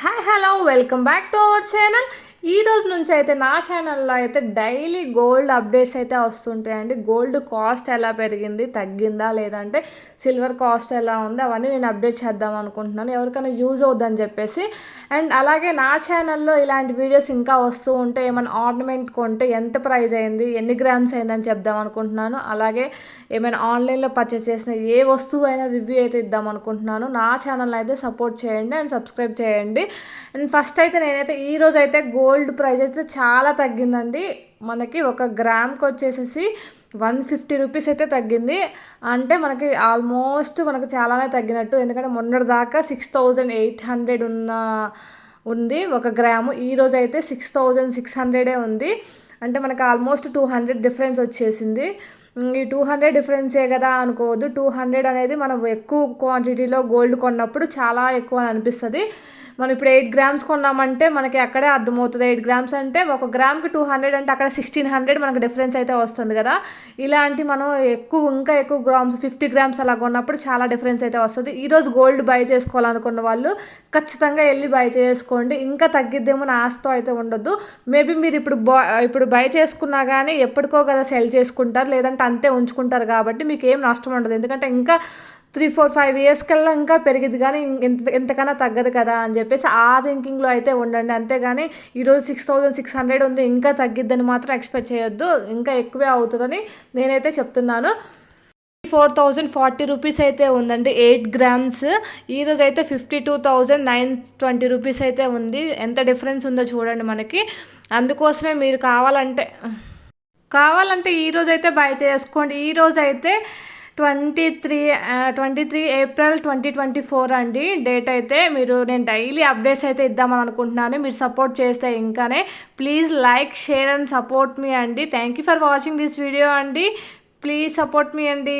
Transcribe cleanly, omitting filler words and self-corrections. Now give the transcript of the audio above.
Hi hello welcome back to our channel. ఈ రోజు నుంచి అయితే నా ఛానల్లో అయితే డైలీ గోల్డ్ అప్డేట్స్ అయితే వస్తుంటాయండి. గోల్డ్ కాస్ట్ ఎలా పెరిగింది, తగ్గిందా, లేదంటే సిల్వర్ కాస్ట్ ఎలా ఉంది, అవన్నీ నేను అప్డేట్ చేద్దాం అనుకుంటున్నాను, ఎవరికైనా యూజ్ అవుద్దని చెప్పేసి. అండ్ అలాగే నా ఛానల్లో ఇలాంటి వీడియోస్ ఇంకా వస్తూ ఉంటే ఏమైనా ఆర్నమెంట్ కొంటే ఎంత ప్రైస్ అయింది, ఎన్ని గ్రామ్స్ అయిందని చెప్దాం అనుకుంటున్నాను. అలాగే ఏమైనా ఆన్లైన్లో పర్చేస్ చేసిన ఏ వస్తువు అయినా రివ్యూ అయితే ఇద్దాం అనుకుంటున్నాను. నా ఛానల్ అయితే సపోర్ట్ చేయండి అండ్ సబ్స్క్రైబ్ చేయండి. అండ్ ఫస్ట్ అయితే నేనైతే ఈరోజు అయితే గోల్డ్ ప్రైస్ అయితే చాలా తగ్గిందండి. మనకి ఒక గ్రామ్కి వచ్చేసేసి 150 రూపీస్ అయితే తగ్గింది. అంటే మనకి ఆల్మోస్ట్ మనకు చాలానే తగ్గినట్టు, ఎందుకంటే మొన్నటి దాకా 6800 ఉంది ఒక గ్రాము. ఈరోజు అయితే 6600 ఉంది. అంటే మనకు ఆల్మోస్ట్ 200 డిఫరెన్స్ వచ్చేసింది. ఈ 200 డిఫరెన్సే కదా అనుకోవద్దు. 200 అనేది మనం ఎక్కువ క్వాంటిటీలో గోల్డ్ కొన్నప్పుడు చాలా ఎక్కువ అని అనిపిస్తుంది. మనం ఇప్పుడు 8 గ్రామ్స్ కొన్నామంటే మనకి అక్కడే అర్థమవుతుంది. 8 గ్రామ్స్ అంటే ఒక గ్రామ్కి 200 అంటే అక్కడ 1600 మనకు డిఫరెన్స్ అయితే వస్తుంది కదా. ఇలాంటి మనం ఇంకా ఎక్కువ గ్రామ్స్ 50 గ్రామ్స్ అలా కొన్నప్పుడు చాలా డిఫరెన్స్ అయితే వస్తుంది. ఈరోజు గోల్డ్ బై చేసుకోవాలనుకున్న వాళ్ళు ఖచ్చితంగా వెళ్ళి బై చేసుకోండి. ఇంకా తగ్గిద్దేమో నా ఆశతో అయితే ఉండొద్దు. మేబీ మీరు ఇప్పుడు బై చేసుకున్నా కానీ ఎప్పటికో కదా సెల్ చేసుకుంటారు, లేదంటే అంతే ఉంచుకుంటారు. కాబట్టి మీకు ఏం నష్టం ఉండదు. ఎందుకంటే ఇంకా 3-4-5 ఇయర్స్ కల్లా ఇంకా పెరిగిద్ది, కానీ ఎంతకన్నా తగ్గదు కదా అని చెప్పేసి ఆ థింకింగ్లో అయితే ఉండండి. అంతేగాని ఈరోజు 6600 ఉంది, ఇంకా తగ్గిద్దని మాత్రం ఎక్స్పెక్ట్ చేయొద్దు. ఇంకా ఎక్కువే అవుతుందని నేనైతే చెప్తున్నాను. 4040 రూపీస్ అయితే ఉందండి 8 గ్రామ్స్. ఈరోజు అయితే 52,920 రూపీస్ అయితే ఉంది. ఎంత డిఫరెన్స్ ఉందో చూడండి మనకి. అందుకోసమే మీరు కావాలంటే ఈరోజు అయితే బై చేసుకోండి. ఈరోజు అయితే 23 ఏప్రిల్ 2024 అండి డేట్ అయితే. నేను డైలీ అప్డేట్స్ అయితే ఇద్దామని అనుకుంటున్నాను. మీరు సపోర్ట్ చేస్తే ఇంకానే. Please like, share and support మీ అండి. Thank you for watching this video అండి. ప్లీజ్ సపోర్ట్ మీ అండి.